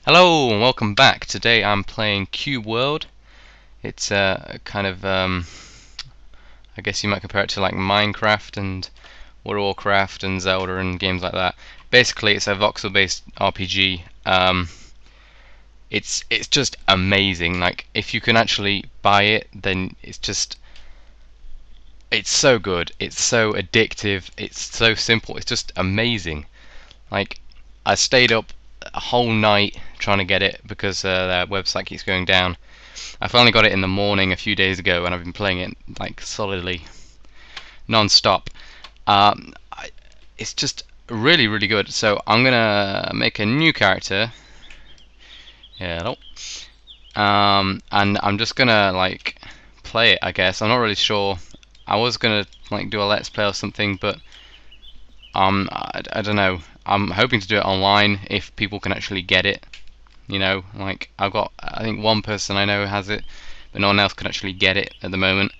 Hello and welcome back. Today I'm playing Cube World. It's a kind of, I guess you might compare it to like Minecraft and Warcraft and Zelda and games like that. Basically, it's a voxel-based RPG. It's just amazing. Like if you can actually buy it, then it's so good. It's so addictive. It's so simple. It's just amazing. Like I stayed up a whole night trying to get it because their website keeps going down. I finally got it in the morning a few days ago, and I've been playing it like solidly, non-stop. It's just really, really good. So I'm gonna make a new character. Hello. And I'm just gonna like play it. I guess I'm not really sure. I was gonna like do a let's play or something, but I don't know. I'm hoping to do it online if people can actually get it. You know, like I think one person I know has it, but no one else can actually get it at the moment.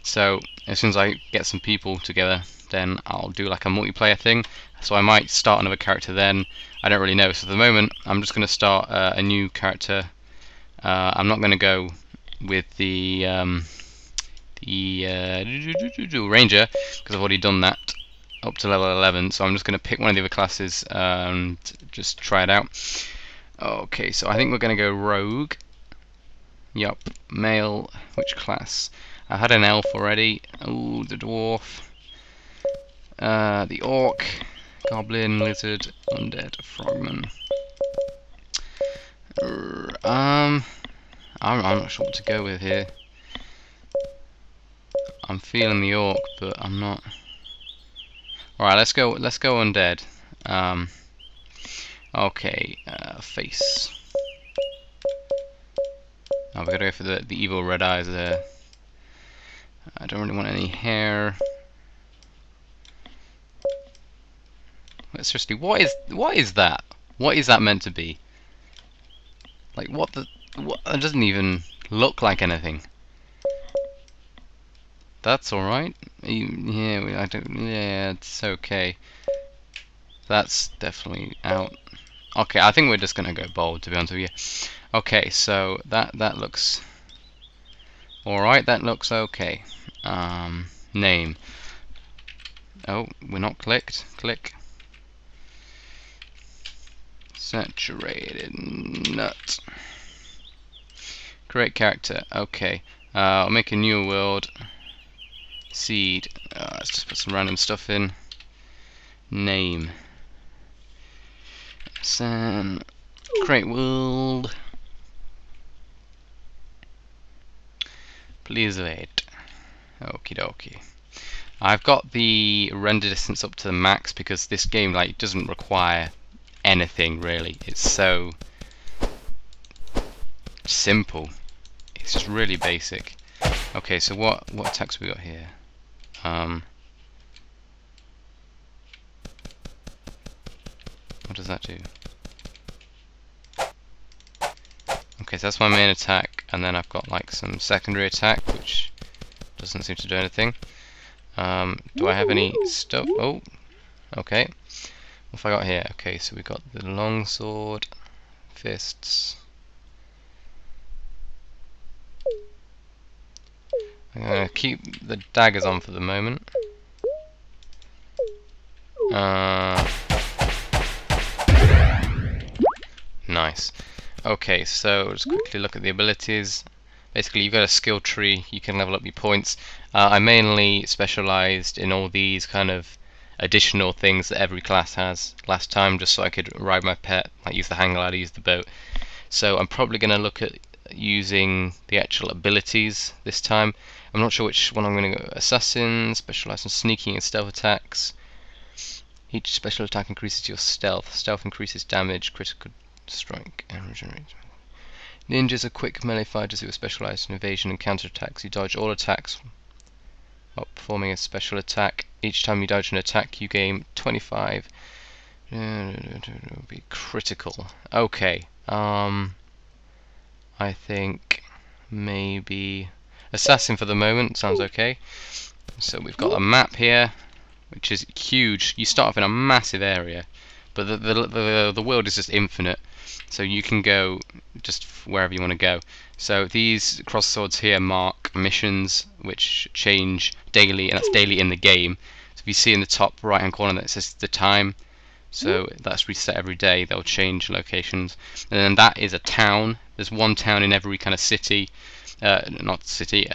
So as soon as I get some people together, then I'll do like a multiplayer thing. So I might start another character then. I don't really know. So at the moment, I'm just going to start a new character. I'm not going to go with the ranger because I've already done that up to level 11. So I'm just going to pick one of the other classes and just try it out. Okay, so I think we're going to go rogue. Yup, male. Which class? I had an elf already. Oh, the dwarf. The orc, goblin, lizard, undead, frogman. I'm not sure what to go with here. I'm feeling the orc, but I'm not. All right, let's go undead. Okay, face. Oh, we're gonna go for the evil red eyes there. I don't really want any hair. Seriously, what is that? What is that meant to be? Like what? It doesn't even look like anything. That's all right. Yeah, I don't. Yeah, it's okay. That's definitely out. Okay, I think we're just gonna go bold, to be honest with you. Okay, so that looks all right. That looks okay. Name. Oh, we're not clicked. Click. Saturated nut. Create character. Okay. I'll make a new world. Seed. Let's just put some random stuff in. Name. San. Create world. Please wait. Okie dokie. I've got the render distance up to the max because this game like doesn't require anything really. It's so simple. It's just really basic. Okay, so what attacks we got here? What does that do? Okay, so that's my main attack, and then I've got like some secondary attack, which doesn't seem to do anything. Do I have any stuff? Oh, okay. What have I got here? Okay, so we've got the long sword, fists. I'm going to keep the daggers on for the moment. Nice. Okay, so just quickly look at the abilities. Basically, you've got a skill tree, you can level up your points. I mainly specialised in all these kind of additional things that every class has last time, just so I could ride my pet, like use the hang glider, use the boat. So I'm probably going to look at using the actual abilities this time. I'm not sure which one I'm going to go. Assassin, specialised in sneaking and stealth attacks. Each special attack increases your stealth. Stealth increases damage, critical strike, and regenerate. Ninjas are quick melee fighters who are specialised in evasion and counter attacks. You dodge all attacks while performing a special attack. Each time you dodge an attack, you gain 25. Be critical. Okay. I think maybe assassin for the moment sounds okay. So we've got a map here, which is huge. You start off in a massive area, but the world is just infinite, so you can go just wherever you want to go. So these cross swords here mark missions which change daily, and that's daily in the game. So if you see in the top right hand corner that says the time, so that's reset every day, they'll change locations. And then that is a town. There's one town in every kind of city, not city,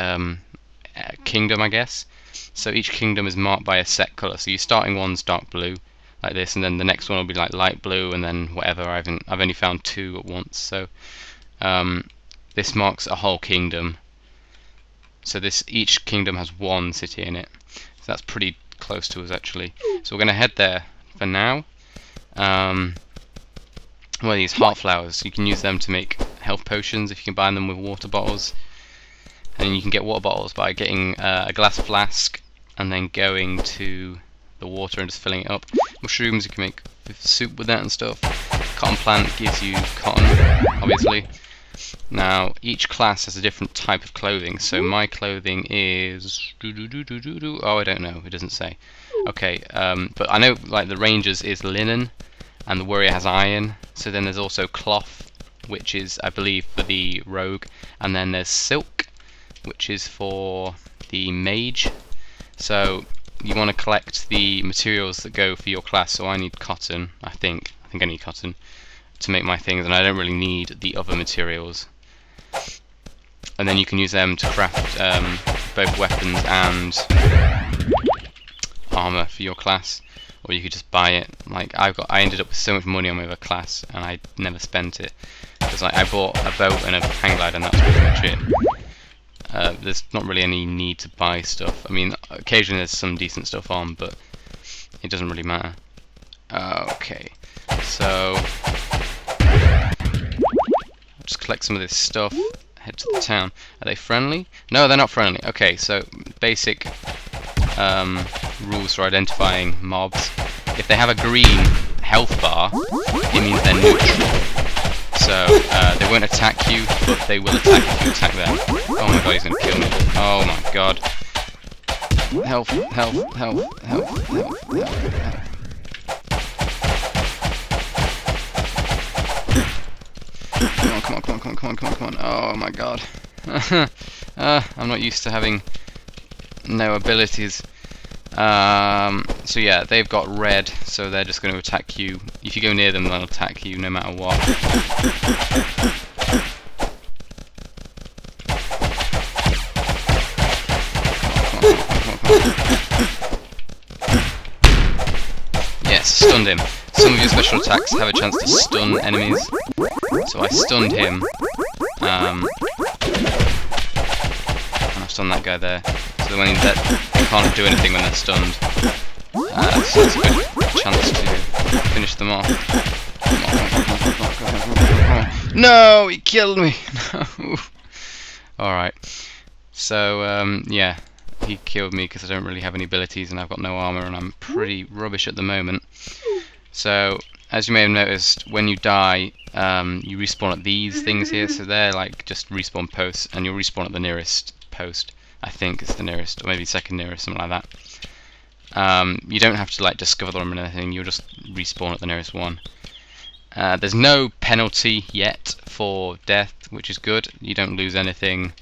kingdom, I guess. So each kingdom is marked by a set colour. So your starting one's dark blue, like this, and then the next one will be like light blue, and then whatever. I've only found 2 at once. So this marks a whole kingdom. So each kingdom has 1 city in it. So that's pretty close to us actually. So we're going to head there for now. Well, these heart flowers, you can use them to make health potions if you combine them with water bottles. And you can get water bottles by getting a glass flask and then going to the water and just filling it up. Mushrooms, you can make soup with that and stuff. Cotton plant gives you cotton, obviously. Now, each class has a different type of clothing. So my clothing is... Oh, I don't know. It doesn't say. Okay, but I know like the ranger's is linen, and the warrior has iron. So then there's also cloth, which is, I believe, for the rogue. And then there's silk, which is for the mage. So you want to collect the materials that go for your class. So I need cotton, I think I need cotton to make my things, and I don't really need the other materials. And then you can use them to craft both weapons and armor for your class, or you could just buy it. Like I ended up with so much money on my other class, and I never spent it because I bought a boat and a hang glider, and that's pretty much it. There's not really any need to buy stuff. I mean, occasionally there's some decent stuff on, but it doesn't really matter. Okay, so I'll just collect some of this stuff, head to the town. Are they friendly? No, they're not friendly. Okay, so basic rules for identifying mobs. If they have a green health bar, it means they're neutral. So they won't attack you, but they will attack if you attack them. Oh my god, he's gonna kill me. Oh my god. Health, health, health, health, health, health, health. Come on, come on, come on, come on, come on, come on, come on. Oh my god. I'm not used to having no abilities. So yeah, they've got red, so they're just going to attack you. If you go near them, they'll attack you no matter what. Yes, stunned him. Some of your special attacks have a chance to stun enemies. So I stunned him. And I've stunned that guy there. So when he's dead, they can't do anything when they're stunned. So it's a good chance to finish them off. No, he killed me. No. Alright. So yeah, he killed me because I don't really have any abilities and I've got no armor and I'm pretty rubbish at the moment. So as you may have noticed, when you die, you respawn at these things here. So they're like just respawn posts, and you'll respawn at the nearest post. I think it's the nearest, or maybe second nearest, something like that. You don't have to like discover them or anything. You'll just respawn at the nearest one. There's no penalty yet for death, which is good. You don't lose anything.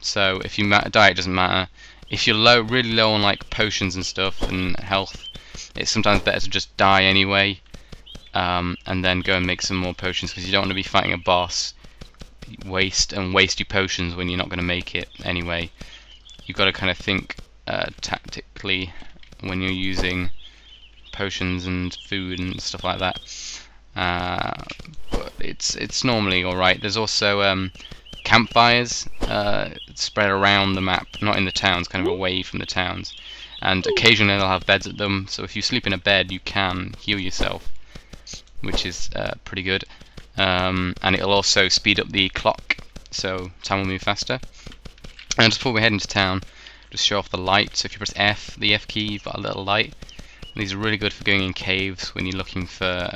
So if you die, it doesn't matter. If you're low, really low on like potions and stuff and health, it's sometimes better to just die anyway, and then go and make some more potions, because you don't want to be fighting a boss, waste your potions when you're not going to make it anyway. You've got to kind of think tactically when you're using potions and food and stuff like that. But it's normally alright. There's also campfires spread around the map, not in the towns, kind of away from the towns. And occasionally they'll have beds at them, so if you sleep in a bed you can heal yourself, which is pretty good. And it'll also speed up the clock, so time will move faster. And just before we head into town, just show off the light. So if you press F, the F key, you've got a little light. And these are really good for going in caves when you're looking for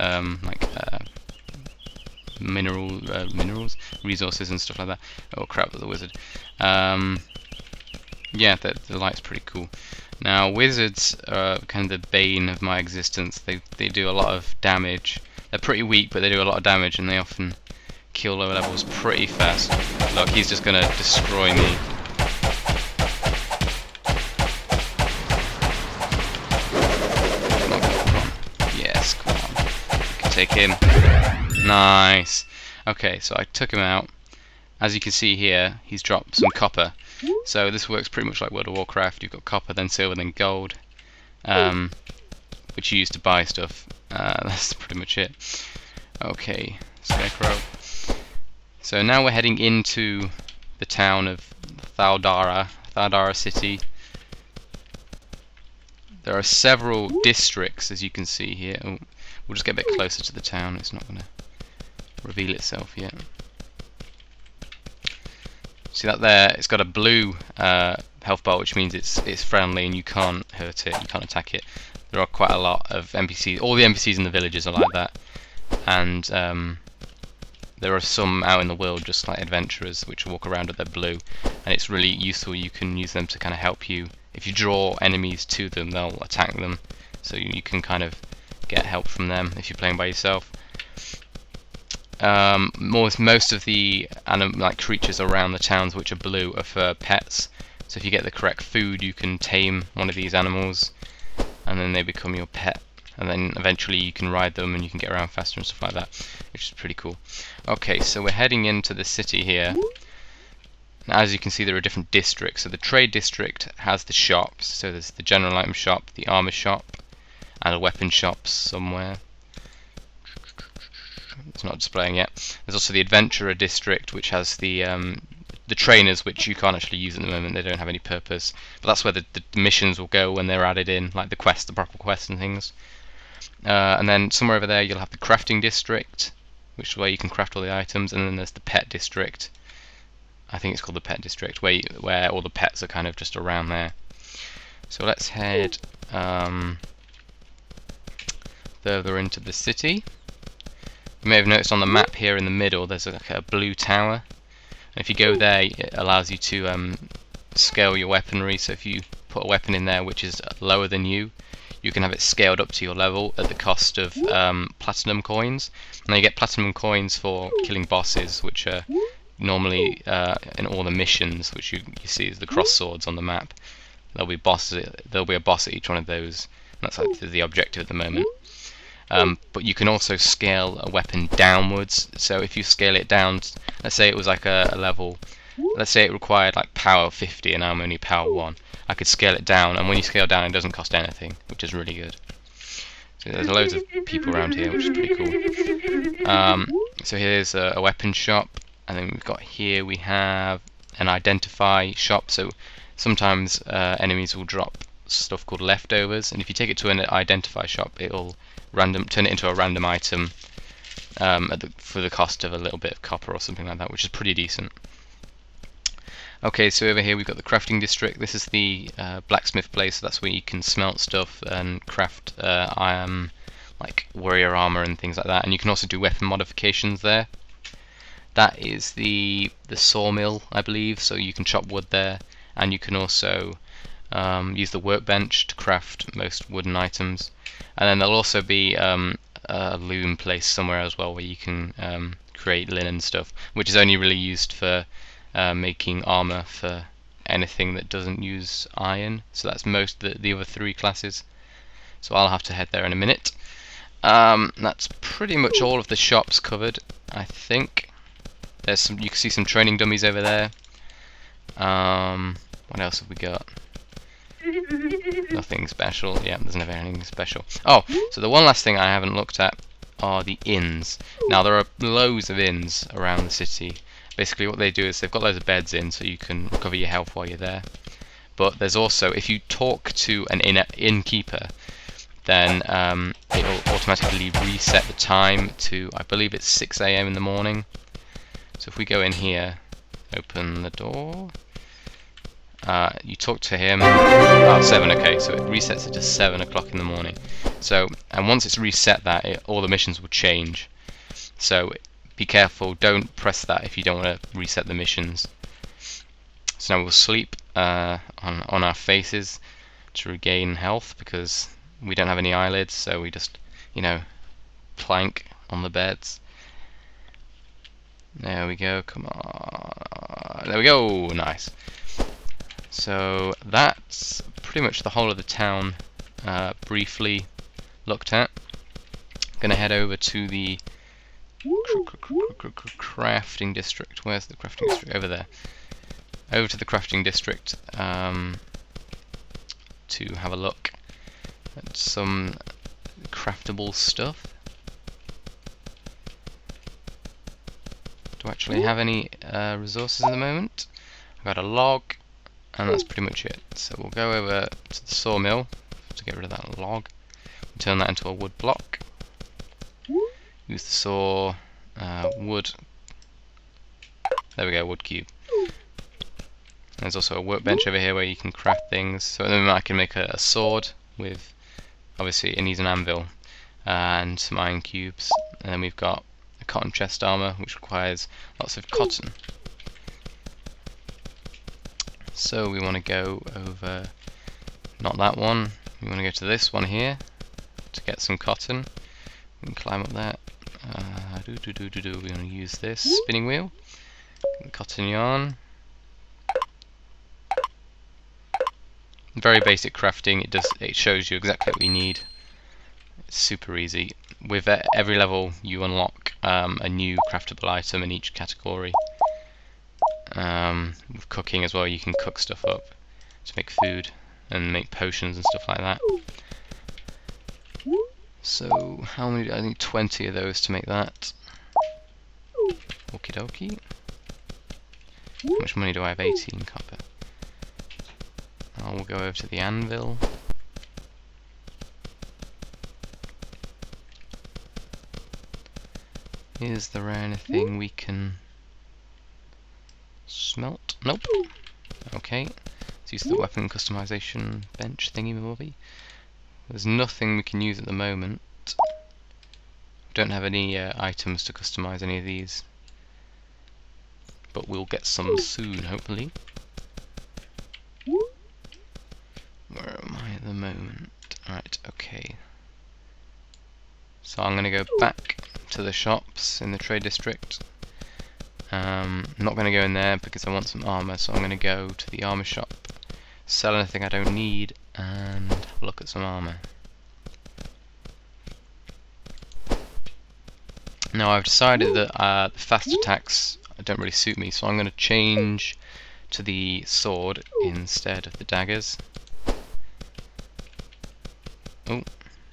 minerals, resources and stuff like that. Oh crap, there's a wizard. Yeah, the light's pretty cool. Now wizards are kind of the bane of my existence. They do a lot of damage. They're pretty weak, but they do a lot of damage, and they often kill lower levels pretty fast. Look, he's just gonna destroy me. Come on, come on. Yes, come on. You can take him. Nice. Okay, so I took him out. As you can see here, he's dropped some copper. So this works pretty much like World of Warcraft. You've got copper, then silver, then gold, which you use to buy stuff. That's pretty much it. Okay, Scarecrow. So now we're heading into the town of Thaldara City. There are several districts, as you can see here. Oh, we'll just get a bit closer to the town. It's not going to reveal itself yet. See that there? It's got a blue health bar, which means it's friendly and you can't hurt it, you can't attack it. There are quite a lot of NPCs. All the NPCs in the villages are like that, and there are some out in the world, just like adventurers, which walk around with their blue, and it's really useful. You can use them to kind of help you. If you draw enemies to them, they'll attack them, so you can kind of get help from them if you're playing by yourself. Most of the creatures around the towns which are blue are for pets. So if you get the correct food, you can tame one of these animals, and then they become your pet. And then eventually you can ride them, and you can get around faster and stuff like that, which is pretty cool. Okay, so we're heading into the city here. Now, as you can see, there are different districts. So the trade district has the shops. So there's the general item shop, the armor shop, and a weapon shop somewhere. It's not displaying yet. There's also the adventurer district, which has the trainers, which you can't actually use at the moment. They don't have any purpose, but that's where the missions will go when they're added in, like the quest, the proper quests and things. And then somewhere over there you'll have the crafting district, which is where you can craft all the items. And then there's the pet district. I think it's called the pet district, where all the pets are kind of just around there. So let's head further into the city. You may have noticed on the map here in the middle there's like a blue tower, and if you go there it allows you to scale your weaponry. So if you put a weapon in there which is lower than you can have it scaled up to your level at the cost of platinum coins. Now you get platinum coins for killing bosses, which are normally in all the missions, which you see as the cross swords on the map. There'll be a boss at each one of those, and that's like the objective at the moment. But you can also scale a weapon downwards. So if you scale it down, let's say it was like a level, let's say it required like power 50 and I'm only power 1. I could scale it down, and when you scale down it doesn't cost anything, which is really good. So there's loads of people around here, which is pretty cool. So here's a weapon shop, and then we've got here we have an identify shop. So sometimes enemies will drop stuff called leftovers, and if you take it to an identify shop, it'll turn it into a random item for the cost of a little bit of copper or something like that, which is pretty decent. Okay, so over here we've got the crafting district. This is the blacksmith place, so that's where you can smelt stuff and craft like warrior armor and things like that, and you can also do weapon modifications there. That is the sawmill, I believe, so you can chop wood there, and you can also use the workbench to craft most wooden items. And then there'll also be a loom place somewhere as well, where you can create linen stuff, which is only really used for making armor for anything that doesn't use iron. So that's most of the other 3 classes. So I'll have to head there in a minute. That's pretty much all of the shops covered, I think. There's you can see some training dummies over there. What else have we got? Nothing special. Yeah, there's never anything special. Oh, so the one last thing I haven't looked at are the inns. Now there are loads of inns around the city. Basically what they do is they've got loads of beds in, so you can recover your health while you're there. But there's also, if you talk to an innkeeper, then it'll automatically reset the time to, I believe it's 6 AM in the morning. So if we go in here, open the door, you talk to him, 7, okay, so it resets it to 7 o'clock in the morning. So, and once it's reset that, all the missions will change. So be careful, don't press that if you don't want to reset the missions. So now we'll sleep on our faces. to regain health because we don't have any eyelids, so we just, plank on the beds. There we go, come on. There we go, nice. So that's pretty much the whole of the town briefly looked at. Gonna head over to the crafting district. Where's the crafting district? Over there. Over to the crafting district to have a look at some craftable stuff. Do I actually have any resources at the moment? I've got a log, and that's pretty much it. So we'll go over to the sawmill to get rid of that log. Turn that into a wood block. Use the saw, wood. There we go, wood cube. There's also a workbench over here where you can craft things. So at the moment I can make a sword with, obviously it needs an anvil and some iron cubes. And then we've got a cotton chest armor which requires lots of cotton. So we want to go over, not that one, we want to go to this one here to get some cotton. We can climb up there. We want to use this spinning wheel, get the cotton yarn. Very basic crafting. It shows you exactly what you need. It's super easy. With every level you unlock a new craftable item in each category. With cooking as well, you can cook stuff up to make food and make potions and stuff like that. So how many? I need 20 of those to make that. Okie dokie. How much money do I have? 18 copper. I'll go over to the anvil. Is there anything we can smelt? Nope. Okay. Let's use the weapon customization bench thingy-mabobby. There's nothing we can use at the moment. We don't have any items to customize any of these. But we'll get some soon, hopefully. Where am I at the moment? Right, okay. So I'm going to go back to the shops in the trade district. I'm not going to go in there because I want some armor, so I'm going to go to the armor shop, sell anything I don't need, and have a look at some armor. Now I've decided that the fast attacks don't really suit me, so I'm going to change to the sword instead of the daggers. Oh,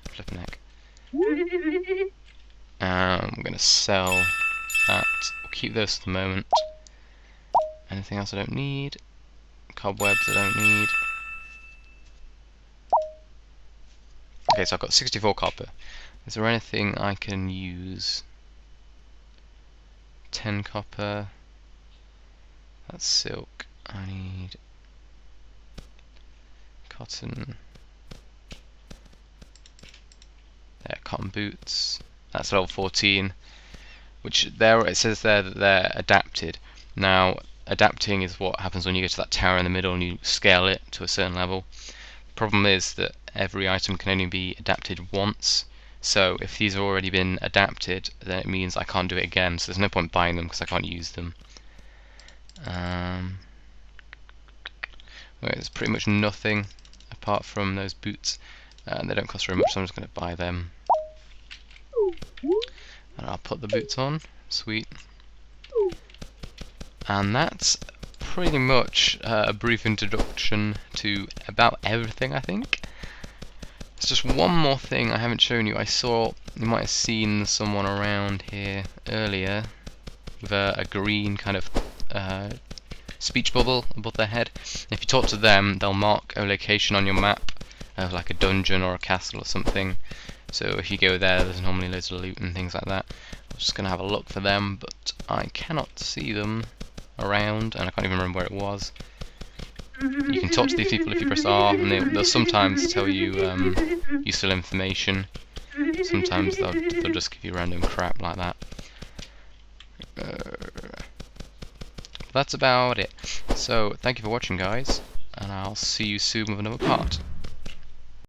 flipping heck. I'm going to sell that. We'll keep those for the moment. Anything else I don't need? Cobwebs I don't need. Okay, so I've got 64 copper. Is there anything I can use? 10 copper. That's silk. I need cotton. There, cotton boots. That's level 14. Which there it says there that they're adapted. Now, adapting is what happens when you get to that tower in the middle and you scale it to a certain level. The problem is that every item can only be adapted once. So if these have already been adapted, then it means I can't do it again. So there's no point buying them because I can't use them. There's pretty much nothing apart from those boots. They don't cost very much, so I'm just going to buy them. And I'll put the boots on. Sweet. And that's pretty much a brief introduction to about everything, I think. There's just one more thing I haven't shown you. You might have seen someone around here earlier with a green kind of speech bubble above their head. If you talk to them, they'll mark a location on your map of like a dungeon or a castle or something. So if you go there, there's normally loads of loot and things like that. I'm just going to have a look for them, but I cannot see them around, and I can't even remember where it was. You can talk to these people if you press R, and they'll sometimes tell you useful information. Sometimes they'll just give you random crap like that. That's about it. So thank you for watching, guys, and I'll see you soon with another part.